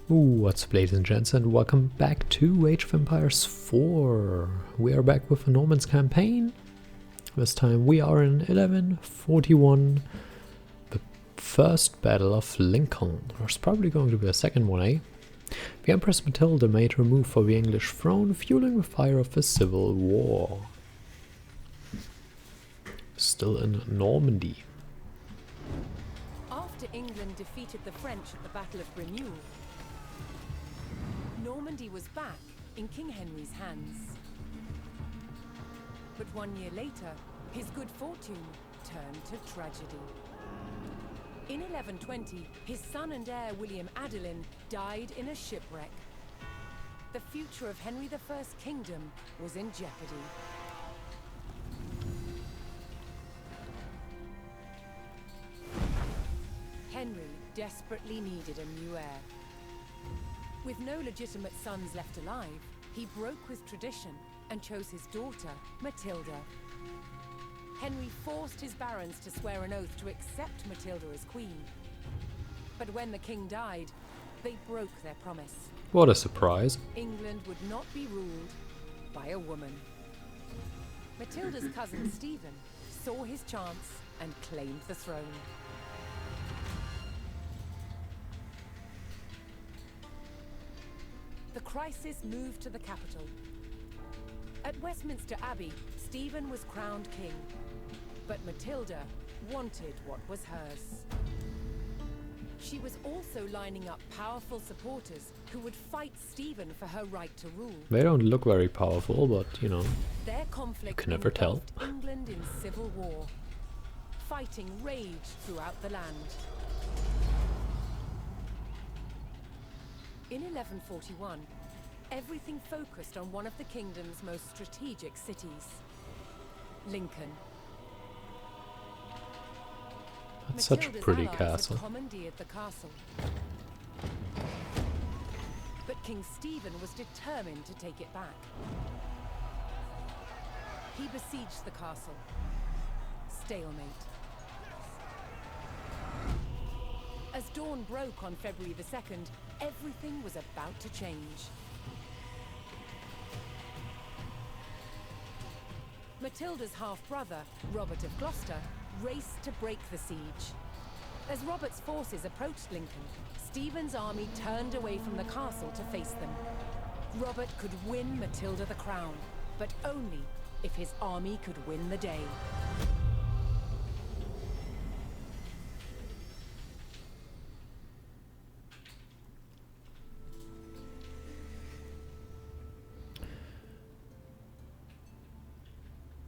What's up, ladies and gents, and welcome back to Age of Empires 4. We are back with a Normans campaign. This time we are in 1141, the first Battle of Lincoln. There's probably going to be a second one, eh? The Empress Matilda made her move for the English throne, fueling the fire of the Civil War. Still in Normandy. After England defeated the French at the Battle of Brignoul, Normandy was back in King Henry's hands. But 1 year later, his good fortune turned to tragedy. In 1120, his son and heir William Adelin died in a shipwreck. The future of Henry I's kingdom was in jeopardy. Henry desperately needed a new heir. With no legitimate sons left alive, he broke with tradition and chose his daughter, Matilda. Henry forced his barons to swear an oath to accept Matilda as queen. But when the king died, they broke their promise. What a surprise. England would not be ruled by a woman. Matilda's cousin Stephen saw his chance and claimed the throne. The crisis moved to the capital. At Westminster Abbey, Stephen was crowned king, but Matilda wanted what was hers. She was also lining up powerful supporters who would fight Stephen for her right to rule. They don't look very powerful, but you know, Their conflict you can never tell. involved England in civil war. Fighting raged throughout the land. In 1141, everything focused on one of the kingdom's most strategic cities, Lincoln. That's such a Matilda's pretty allies castle. had commandeered the castle. But King Stephen was determined to take it back. He besieged the castle. Stalemate. As dawn broke on February the 2nd, everything was about to change. Matilda's half-brother, Robert of Gloucester, raced to break the siege. As Robert's forces approached Lincoln, Stephen's army turned away from the castle to face them. Robert could win Matilda the crown, but only if his army could win the day.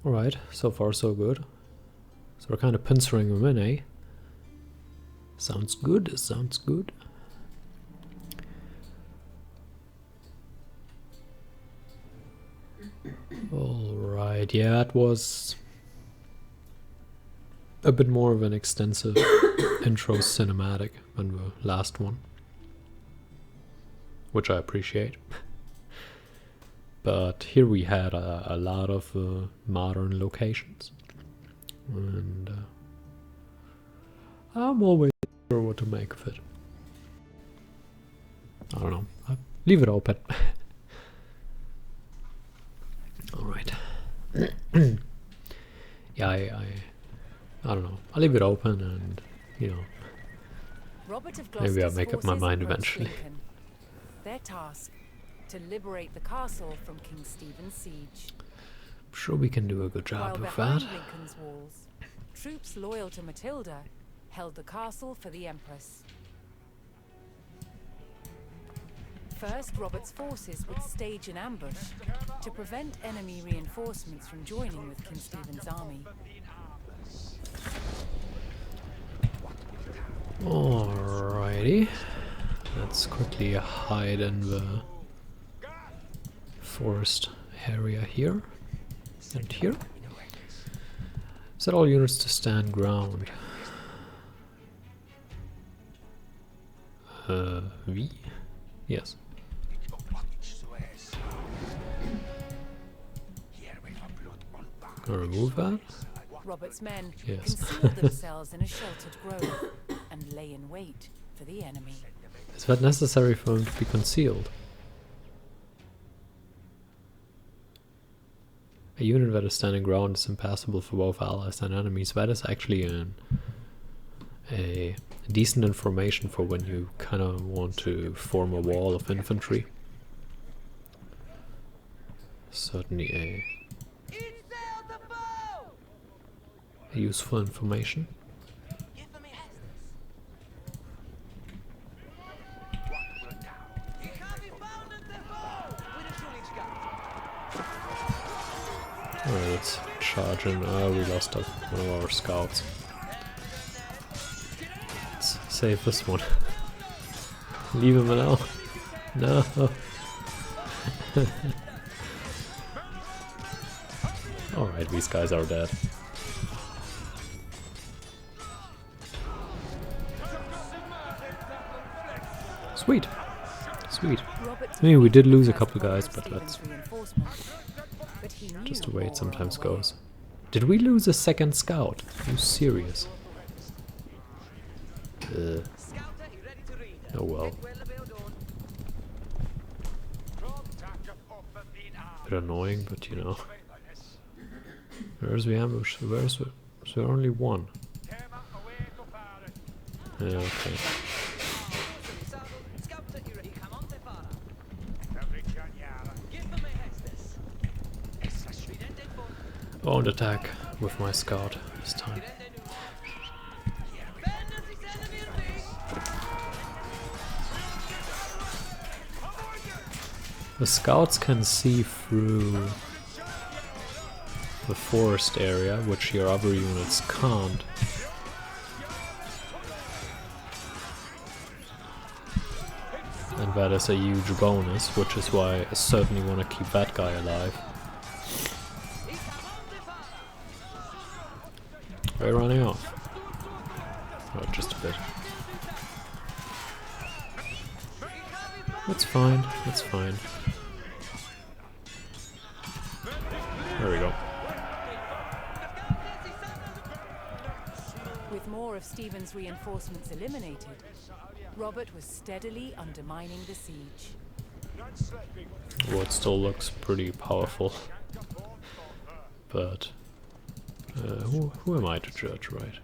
Alright, so far so good. So we're kind of pincering them in, eh? Sounds good, sounds good. Alright, yeah, it was a bit more of an extensive intro cinematic than the last one, which I appreciate. But here we had a lot of modern locations, and I'm always not sure what to make of it. I don't know. I'll leave it open. All right. Yeah, I don't know. I'll leave it open, and you know, Robert of maybe I'll Gloucester's make up my forces mind approached eventually. Lincoln. Their task: to liberate the castle from King Stephen's siege. I'm sure we can do a good While job of behind that. Lincoln's walls, troops loyal to Matilda held the castle for the Empress. First, Robert's forces would stage an ambush to prevent enemy reinforcements from joining with King Stephen's army. Alrighty. Let's quickly hide in the forest area here and here. Set all units to stand ground. V? Yes. Gonna remove that? Robert's men Yes. concealed themselves in a sheltered grove and lay in wait for the enemy. Is that necessary for him to be concealed? A unit that is standing ground is impassable for both allies and enemies. That is actually a decent information for when you kind of want to form a wall of infantry. Certainly a useful information. Alright, let's charge in. Oh, we lost one of our scouts. Let's save this one. Leave him alone. No. Alright, these guys are dead. Sweet. Sweet. I mean, we did lose a couple guys, but that's just the way it sometimes goes. Did we lose a second scout? Are you serious? Oh well. Bit annoying, but you know. Where's the ambush? Is there only one? Yeah, okay. I won't attack with my scout this time. The scouts can see through the forest area, which your other units can't. And that is a huge bonus, which is why I certainly want to keep that guy alive. We're running off. Oh, just a bit. That's fine, that's fine. There we go. With more of Stephen's reinforcements eliminated, Robert was steadily undermining the siege. Well, it still looks pretty powerful. But who am I to judge, right?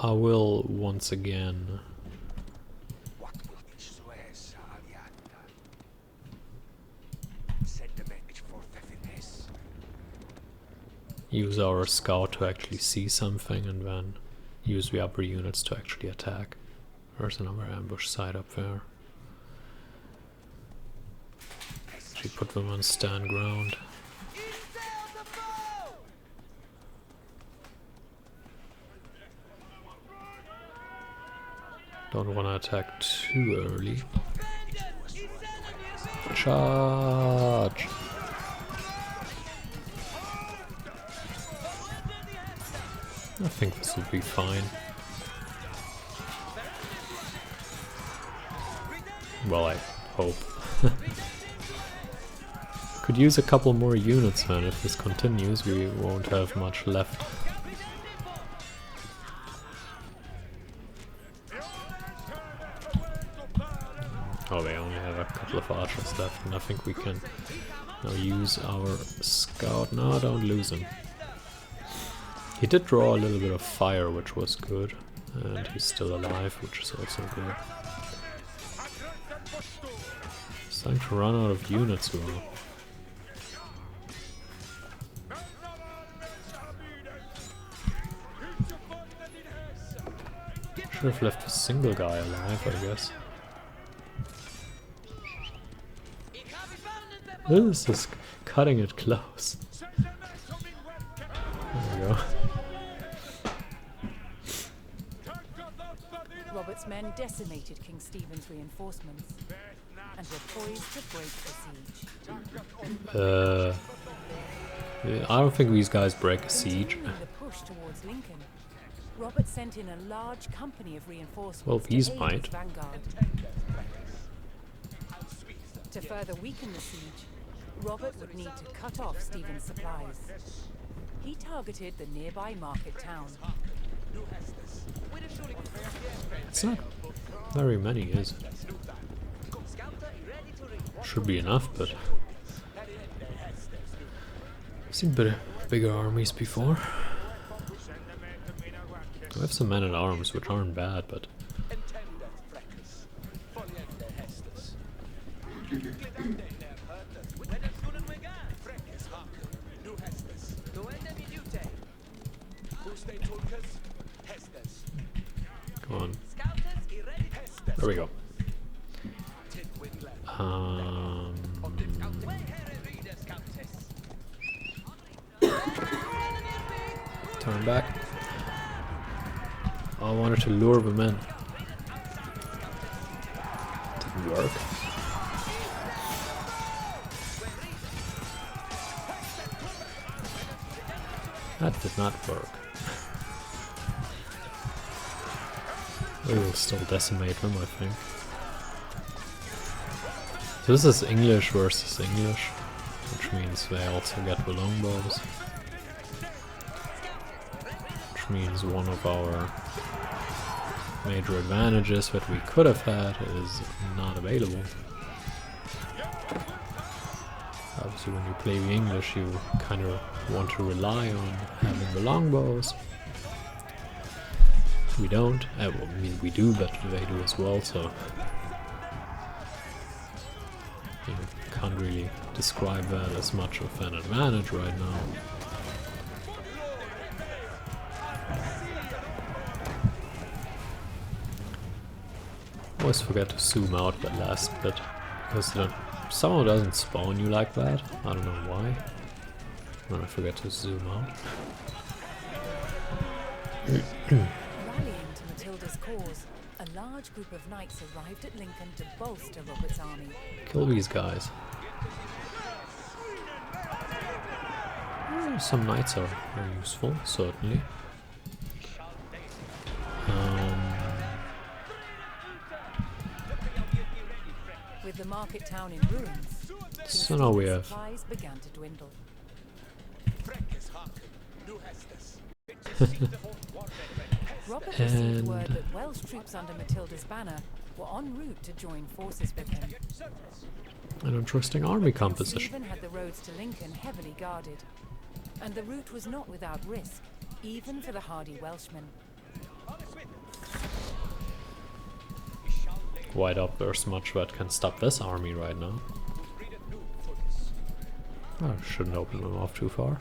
I will once again use our scout to actually see something and then use the upper units to actually attack. There's another ambush site up there. Actually put them on stand ground. Don't want to attack too early. Charge! I think this will be fine. Well, I hope. Could use a couple more units then. If this continues, we won't have much left. Oh, they only have a couple of archers left, and I think we can now use our scout. No, don't lose him. He did draw a little bit of fire, which was good, and he's still alive, which is also good. Starting to run out of units though. Should have left a single guy alive, I guess. This is cutting it close. There we go. Robert's men decimated King Stephen's reinforcements and were poised to break the siege. I don't think these guys break a siege. The push towards Lincoln, Robert sent in a large company of reinforcements. Well, these to aid might. his vanguard. To further weaken the siege, Robert would need to cut off Stephen's supplies. he targeted the nearby market town. It's not very many, is it? Should be enough, but I've seen bigger armies before. I have some men-at-arms, which aren't bad, but come on. There we go. Turn back. I wanted to lure them in. Didn't work. That did not work. We will still decimate them, I think. So this is English versus English, which means they also get the longbows. Which means one of our major advantages that we could have had is not available. Obviously when you play the English you kind of want to rely on having the longbows. We don't. Well, I mean we do, but they do as well, so you can't really describe that as much of an advantage right now. Always forget to zoom out the last bit, because then somehow doesn't spawn you like that. I don't know why. When I forget to zoom out. Rallying to Matilda's cause, a large group of knights arrived at Lincoln to bolster Robert's army. Kill these guys. Some knights are useful, certainly. With the market town in ruins, So now we have supplies began to dwindle. Robert received word that Welsh troops under Matilda's banner were en route to join forces with him. an interesting army composition. Stephen had the roads to Lincoln heavily guarded, and the route was not without risk, even for the hardy Welshmen. Why up there's much that can stop this army right now. I shouldn't open them off too far.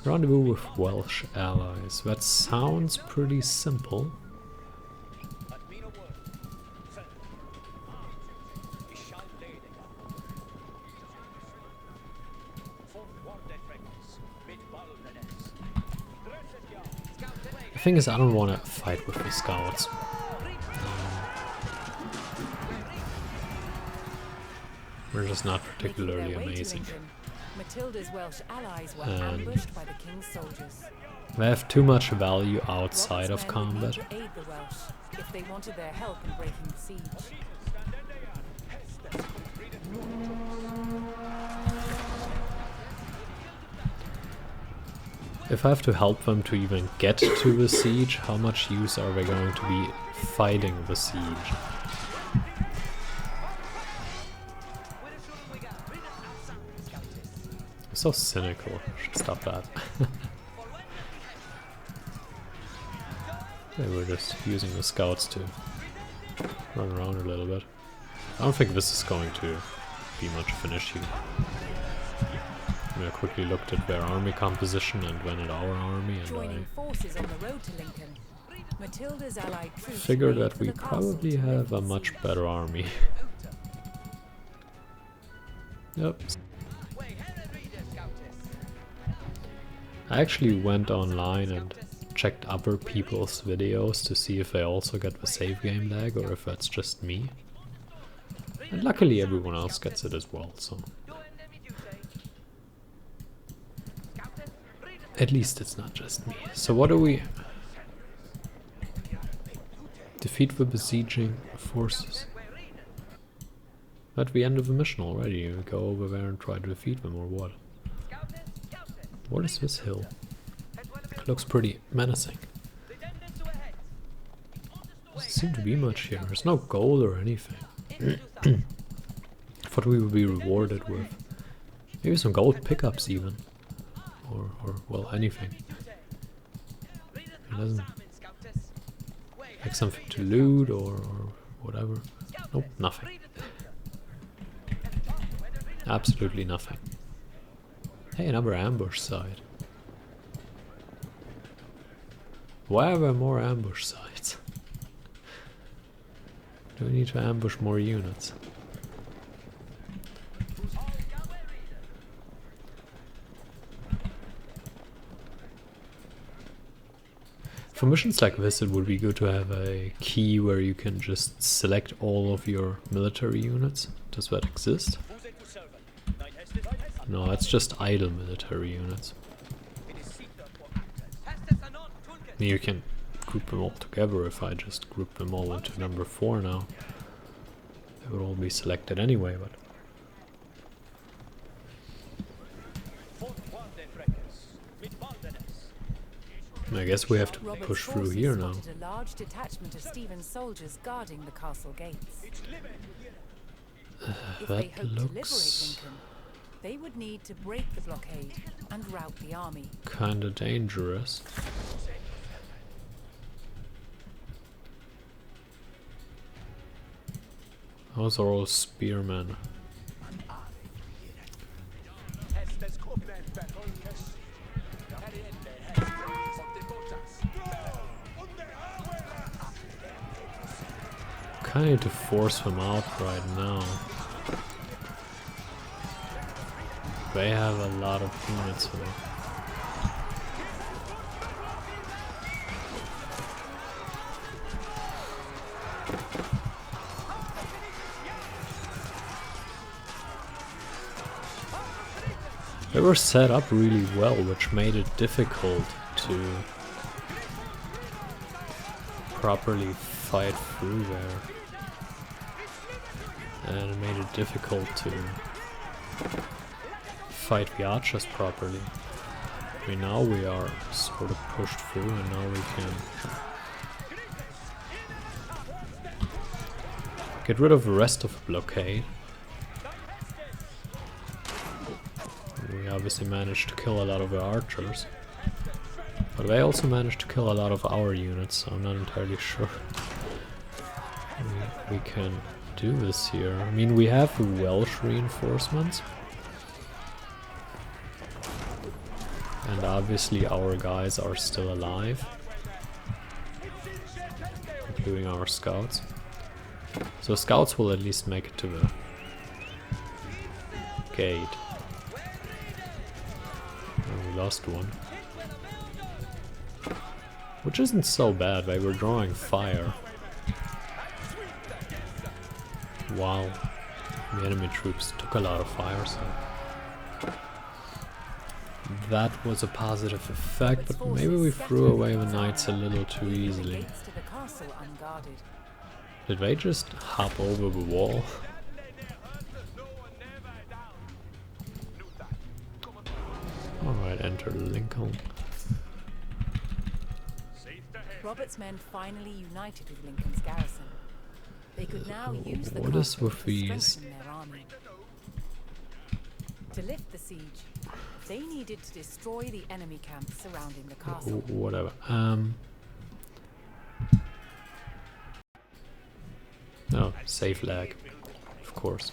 Rendezvous with Welsh allies. That sounds pretty simple. The thing is, I don't want to fight with the scouts. We're just not particularly amazing. Matilda's Welsh allies were ambushed by the king's soldiers. They have too much value outside of combat. To aid the Welsh if they wanted their help in breaking the siege. If I have to help them to even get to the siege, how much use are they going to be fighting the siege? So cynical. I should stop that. They were just using the scouts to run around a little bit. I don't think this is going to be much of an issue. I quickly looked at their army composition and then at our army, and Joining forces on the road to Lincoln, Matilda's allied troops figured made that for we the castle probably to have a lift much siege. better army. Yep. I actually went online and checked other people's videos to see if they also get the save game lag or if that's just me. And luckily everyone else gets it as well, so... At least it's not just me. So what do we... Defeat the besieging forces. At the end of the mission already, we go over there and try to defeat them or what? What is this hill? It looks pretty menacing. Doesn't seem to be much here. There's no gold or anything. I thought we would be rewarded with maybe some gold pickups even. Or well, anything. It doesn't like something to loot or whatever. Nope, nothing. Absolutely nothing. Hey, another ambush site. Why are there more ambush sites? Do we need to ambush more units? For missions like this, it would be good to have a key where you can just select all of your military units. Does that exist? No, it's just idle military units. You can group them all together if I just group them all into number 4 now. They would all be selected anyway, but... I guess we have to push through here now. A large detachment of Stephen's soldiers guarding the castle gates. If they hope to liberate Lincoln, they would need to break the blockade and rout the army. Kinda dangerous. Those are all spearmen. Kinda need to force them out right now. They have a lot of units here. They were set up really well, which made it difficult to properly fight through there. And it made it difficult to fight the archers properly. I mean, now we are sort of pushed through and now we can get rid of the rest of the blockade. We obviously managed to kill a lot of the archers, but they also managed to kill a lot of our units, so I'm not entirely sure we can do this here. I mean, we have the Welsh reinforcements, and obviously our guys are still alive, including our scouts. So scouts will at least make it to the gate. We lost one, which isn't so bad. They were drawing fire while the enemy troops took a lot of fire, so that was a positive effect, but maybe we threw away the knights a little too easily. Did they just hop over the wall? Alright, enter Lincoln. Robert's men finally united with Lincoln's garrison. They could now use the what is castle with to these? strengthen their army. To lift the siege, they needed to destroy the enemy camps surrounding the castle. Whatever. Oh, safe lag, of course.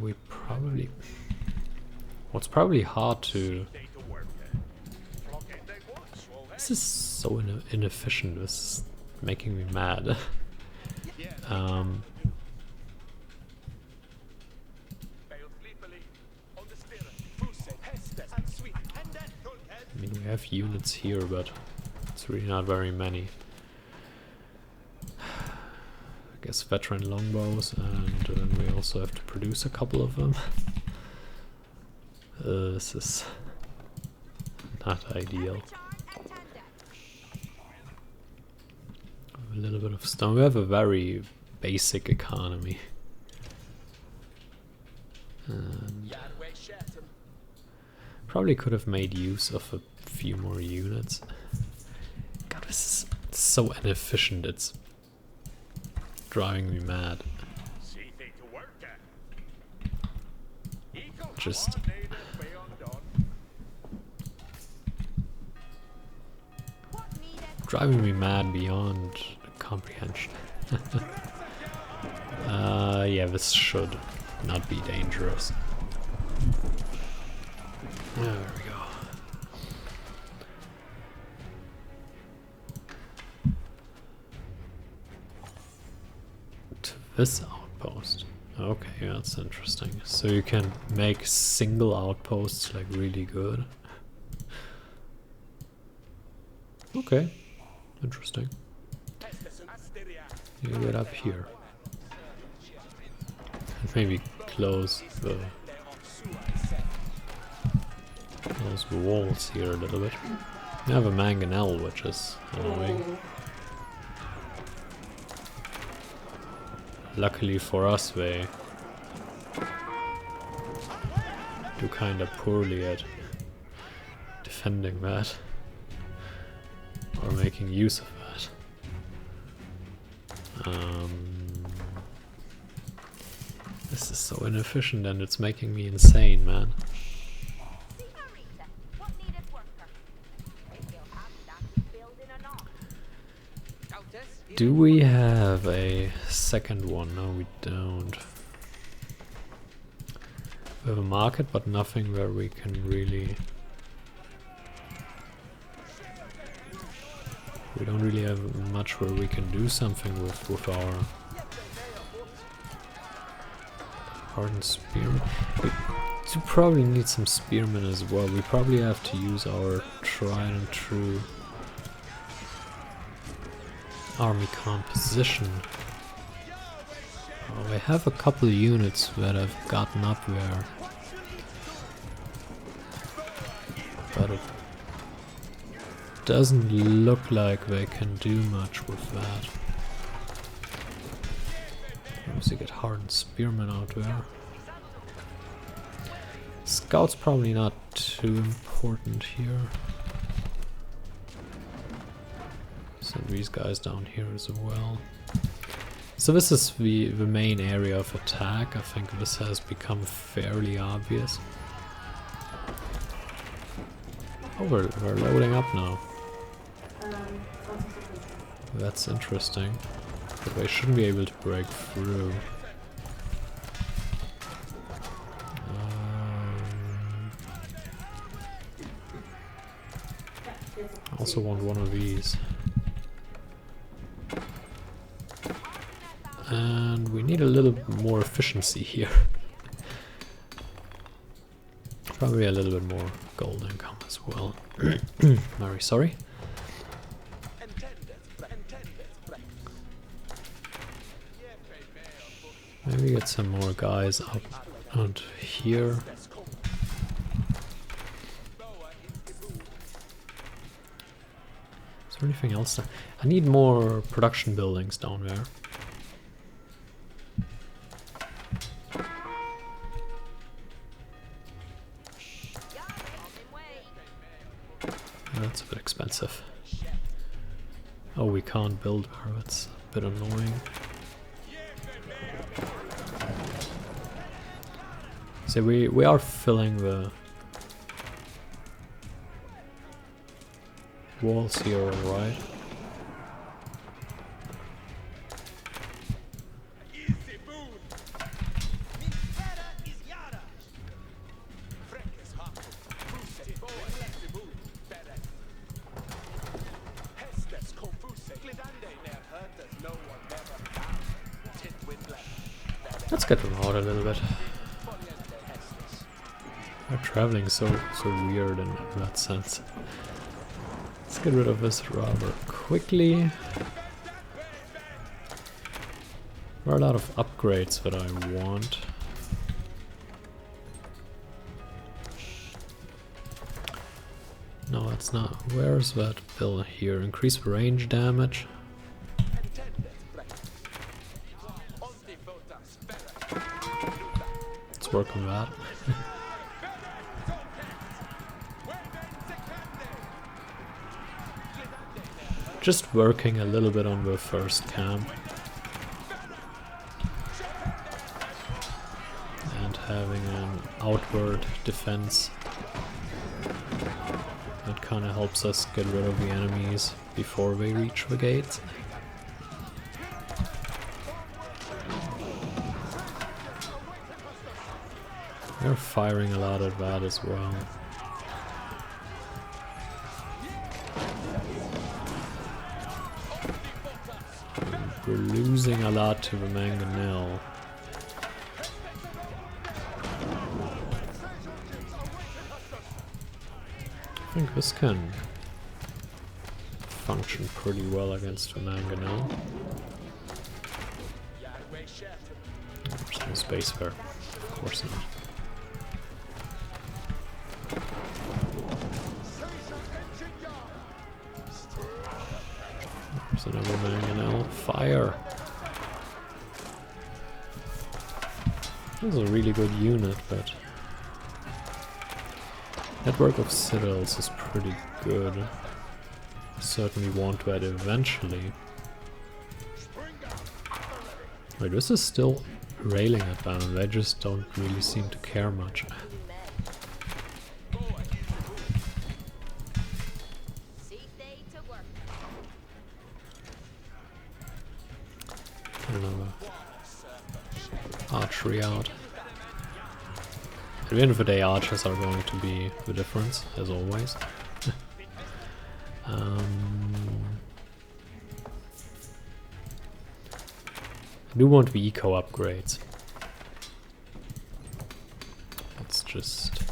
We probably... What's probably hard to... This is so inefficient, this is making me mad. I mean, we have units here, but it's really not very many. I guess veteran longbows, and then we also have to produce a couple of them. This is not ideal. A little bit of stone. We have a very basic economy. And Probably could have made use of a few more units. God, this is so inefficient, it's driving me mad. Just driving me mad beyond comprehension. Yeah, this should not be dangerous. There we go. To this outpost. Okay, that's interesting. So you can make single outposts like really good. Okay, interesting. You get up here. And maybe close the walls here a little bit. We have a mangonel, which is annoying. Luckily for us, they do kinda poorly at defending that. Or making use of that. This is so inefficient and it's making me insane, man. Do we have a second one? No, we don't. We have a market, but nothing where we can really... We don't really have much where we can do something with our hardened spearmen. We do probably need some spearmen as well. We probably have to use our tried and true army composition. Oh, we have a couple of units that have gotten up there, but it doesn't look like they can do much with that. Obviously get hardened spearmen out there. Scouts probably not too important here. So these guys down here as well. So this is the main area of attack. I think this has become fairly obvious. Oh, we're loading up now. That's interesting. But they shouldn't be able to break through. I also want one of these. And we need a little more efficiency here. Probably a little bit more gold income as well. Very sorry. Maybe get some more guys up and here. Is there anything else there? I need more production buildings down there. That's a bit expensive. Oh, we can't build there, that's a bit annoying. So we are filling the walls here, right? Let's get them out a little bit. They're traveling so weird in that sense. Let's get rid of this rather quickly. There are a lot of upgrades that I want. No, that's not. Where's that bill here? Increase range damage. Let's work on that. just working a little bit on the first camp. And having an outward defense. That kind of helps us get rid of the enemies before they reach the gates. They're firing a lot at that as well. We're losing a lot to the mangonel. I think this can function pretty well against the mangonel. There's no space there. Of course not. There's another mangonel. Fire! This is a really good unit, but network of citadels is pretty good. Certainly want that eventually. Wait, this is still railing at them, and they just don't really seem to care much. Another archery out. At the end of the day, archers are going to be the difference, as always. I do want the eco upgrades. That's just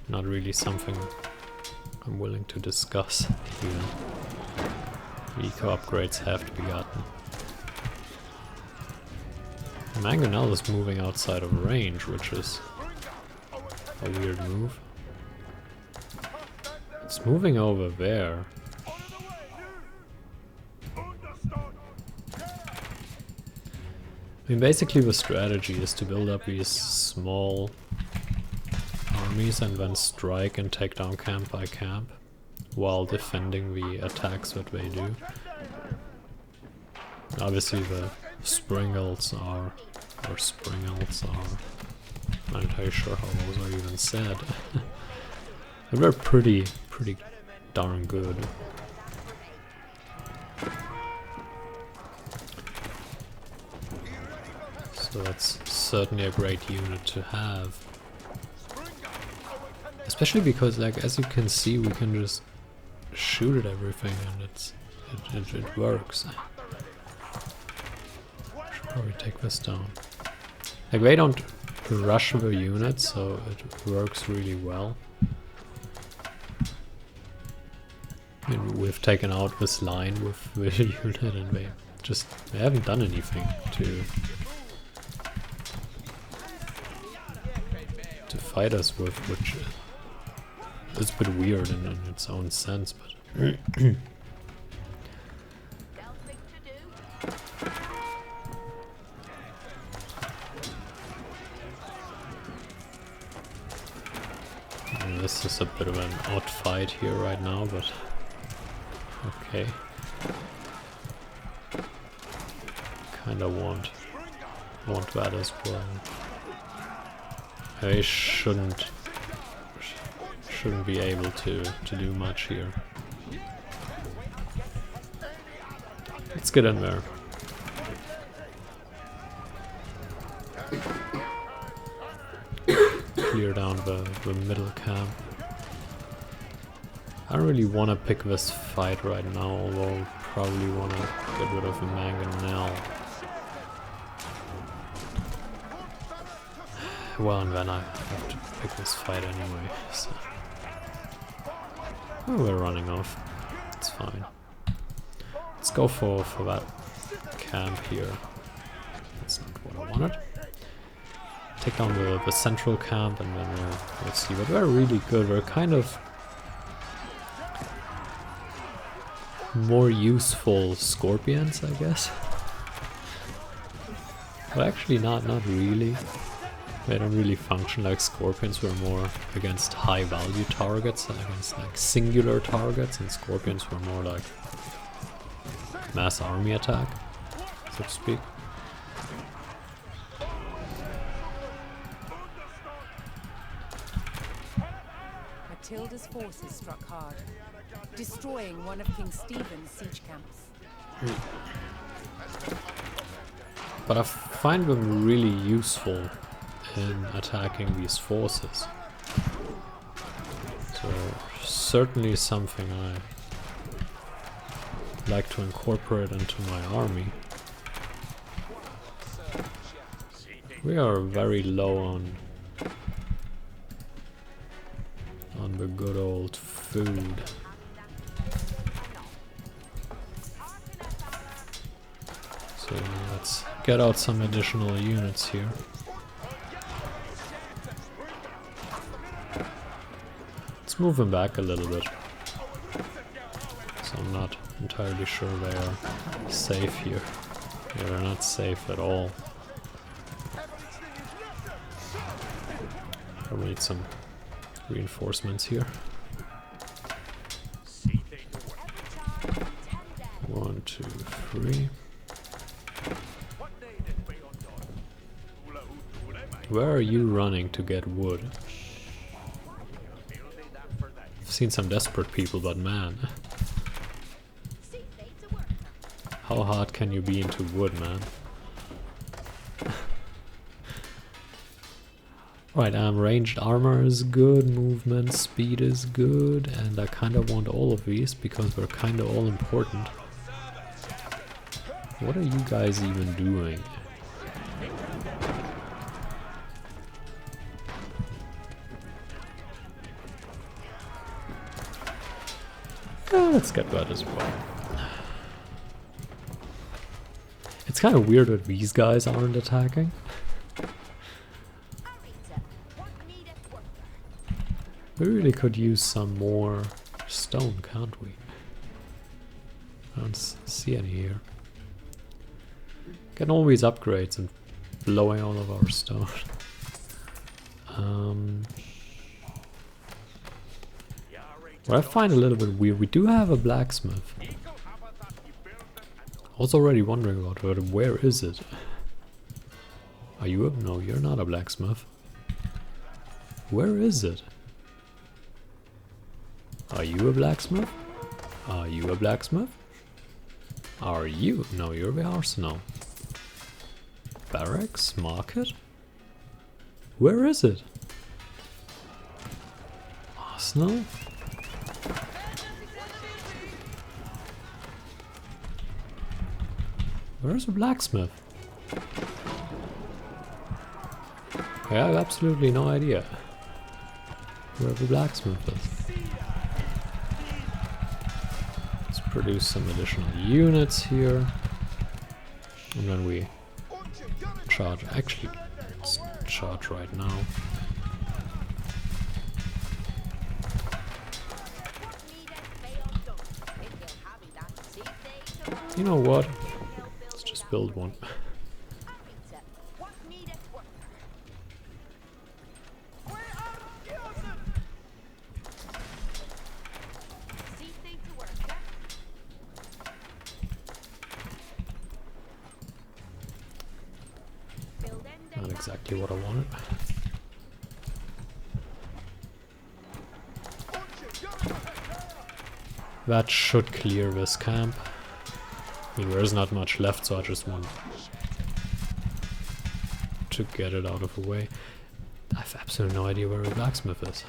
not really something I'm willing to discuss here. The eco upgrades have to be gotten. Mangonel is moving outside of range, which is a weird move. It's moving over there. I mean, basically the strategy is to build up these small armies and then strike and take down camp by camp while defending the attacks that they do. Obviously the Springles are, or Springles are, I'm not entirely sure how those are even said. But they're pretty darn good. So that's certainly a great unit to have. Especially because, like, as you can see, we can just shoot at everything and it works. Should probably take this down. Like, they don't rush the unit, so it works really well. I mean, we've taken out this line with the unit and they haven't done anything to fight us with, which is a bit weird in its own sense, but this is a bit of an odd fight here right now, but okay. Kinda want that as well. I shouldn't be able to do much here. Let's get in there. Clear down the middle camp. I don't really want to pick this fight right now, although I probably want to get rid of the mangonel. Well, and then I have to pick this fight anyway, so... Oh, we're running off. It's fine. Let's go for that camp here. That's not what I wanted. Take down the central camp and then we'll see. But we're really good. We're kind of more useful scorpions, I guess. Well, actually not really. They don't really function like scorpions. Were more against high value targets, against like singular targets, and scorpions were more like mass army attack, so to speak. Matilda's forces struck hard, destroying one of King Stephen's siege camps. But I find them really useful in attacking these forces. So certainly something I like to incorporate into my army. We are very low on the good old food. So let's get out some additional units here. Let's move them back a little bit. So I'm not entirely sure they are safe here. Yeah, they're not safe at all. We need some reinforcements here. 1, 2, 3. Where are you running to get wood? I've seen some desperate people, but man. How hard can you be into wood, man? Right, ranged armor is good, movement speed is good, and I kinda want all of these because they're kinda all important. What are you guys even doing? Let's get that as well. It's kind of weird that these guys aren't attacking. We really could use some more stone, can't we? I don't see any here. Getting all these upgrades and blowing all of our stone. What I find a little bit weird, we do have a blacksmith. I was already wondering about it, where is it? Are you a... No, you're not a blacksmith. Where is it? Are you a blacksmith? Are you a blacksmith? Are you? No, you're the arsenal. Barracks? Market? Where is it? Arsenal? Where's the blacksmith? I have absolutely no idea where the blacksmith is. Let's produce some additional units here. And then we charge. Actually, let's charge right now. You know what? Let's just build one. Not exactly what I wanted. That should clear this camp. I mean, there's not much left, so I just want to get it out of the way. I have absolutely no idea where the blacksmith is.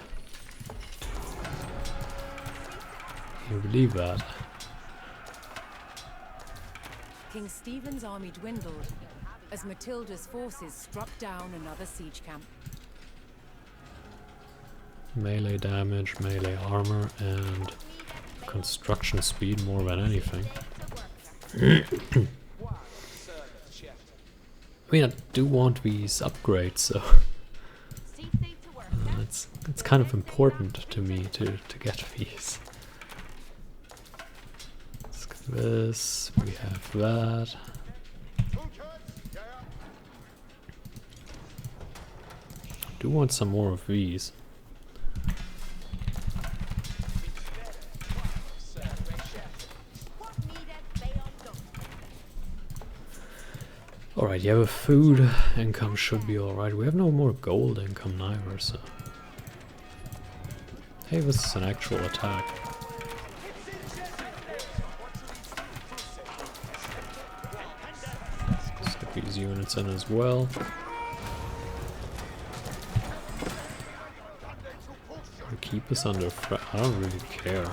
Can you believe that? King Stephen's army dwindled as Matilda's forces struck down another siege camp. Melee damage, melee armor, and construction speed more than anything. I mean, I do want these upgrades, so it's kind of important to me to get these. Let's get this, we have that. do want some more of these. Alright, yeah, the food income should be alright. We have no more gold income neither, so... Hey, this is an actual attack. Stick these units in as well. Keep us under threat. I don't really care.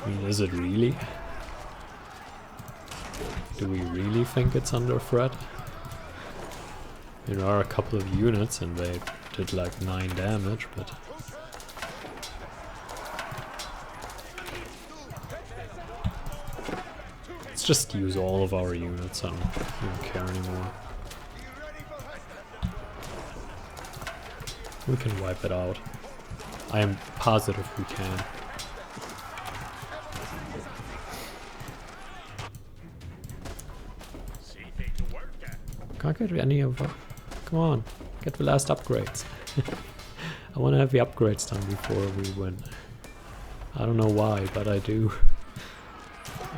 I mean, is it really? Do we really think it's under threat? There are a couple of units and they did like 9 damage, but... Let's just use all of our units, I don't even care anymore. We can wipe it out. I am positive we can. Can't get any of them. Come on, get the last upgrades. I want to have the upgrades done before we win. I don't know why, but I do.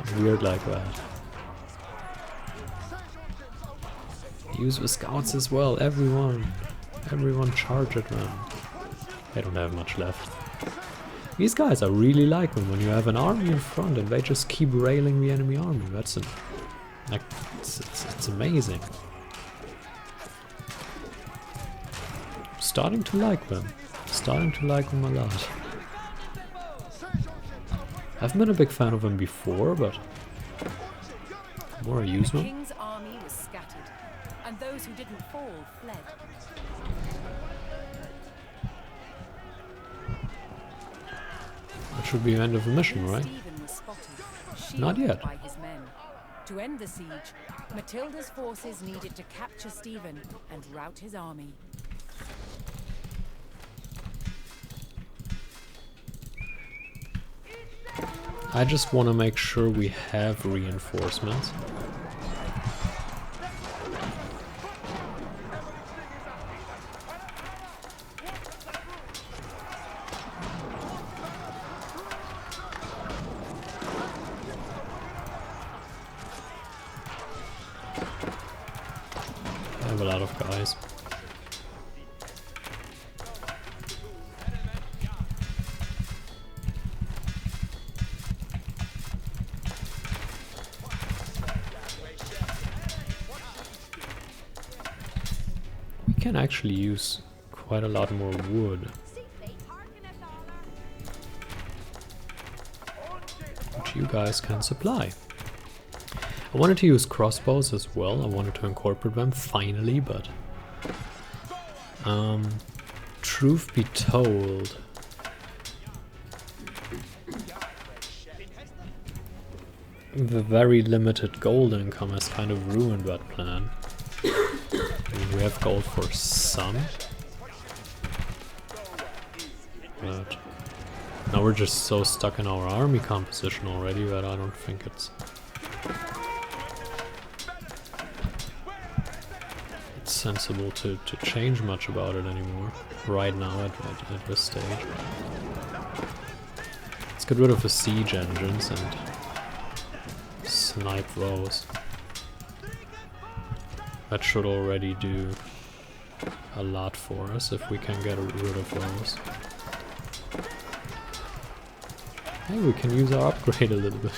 I'm weird like that. Use the scouts as well, everyone. Everyone charge at them. They don't have much left. These guys, I really like them when you have an army in front and they just keep railing the enemy army. That's like, it's amazing. Starting to like them. Starting to like them a lot. I've been a big fan of them before, but the more I use them. The king's army was scattered, and those who didn't fall fled. That should be the end of the mission, right? Stephen was spotted, Not yet. by his men. To end the siege, Matilda's forces needed to capture Stephen and rout his army. I just want to make sure we have reinforcements. I have a lot of guys. We can actually use quite a lot more wood, which you guys can supply. I wanted to use crossbows as well. I wanted to incorporate them finally, but truth be told, the very limited gold income has kind of ruined that plan. I mean, we have gold for some, but now we're just so stuck in our army composition already that I don't think it's sensible to change much about it anymore right now at this stage. Let's get rid of the siege engines and snipe those. That should already do a lot for us if we can get rid of those. Hey, we can use our upgrade a little bit.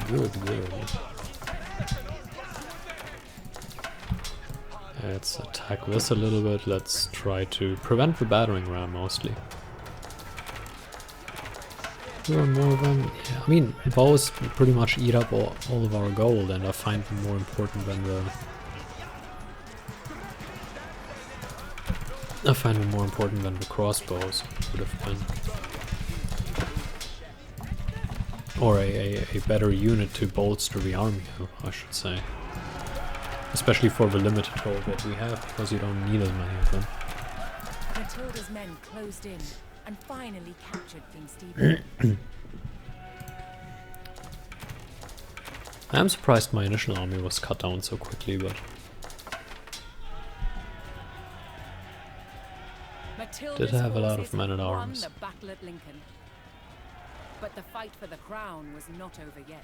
Good, good. Let's attack this a little bit. Let's try to prevent the battering ram mostly. More of them. Yeah, I mean, bows pretty much eat up all of our gold, and I find them more important than the... I find them more important than the crossbows would have been. Or a better unit to bolster the army, I should say. Especially for the limited gold that we have, because you don't need as many of them. Matilda's men closed in and finally captured King Stephen. I'm surprised my initial army was cut down so quickly, but Matilda's did have a lot of forces men-at-arms. won the battle at Lincoln. But the fight for the crown was not over yet.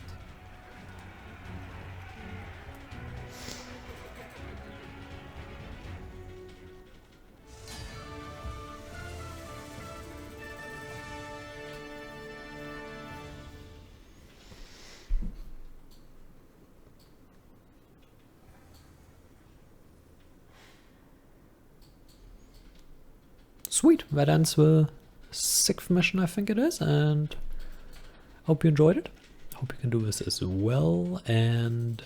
Sweet, that ends the 6th mission, I think it is, and hope you enjoyed it. Hope you can do this as well, and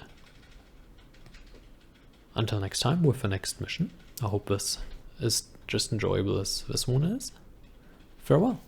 until next time with the next mission, I hope this is just enjoyable as this one is. Farewell.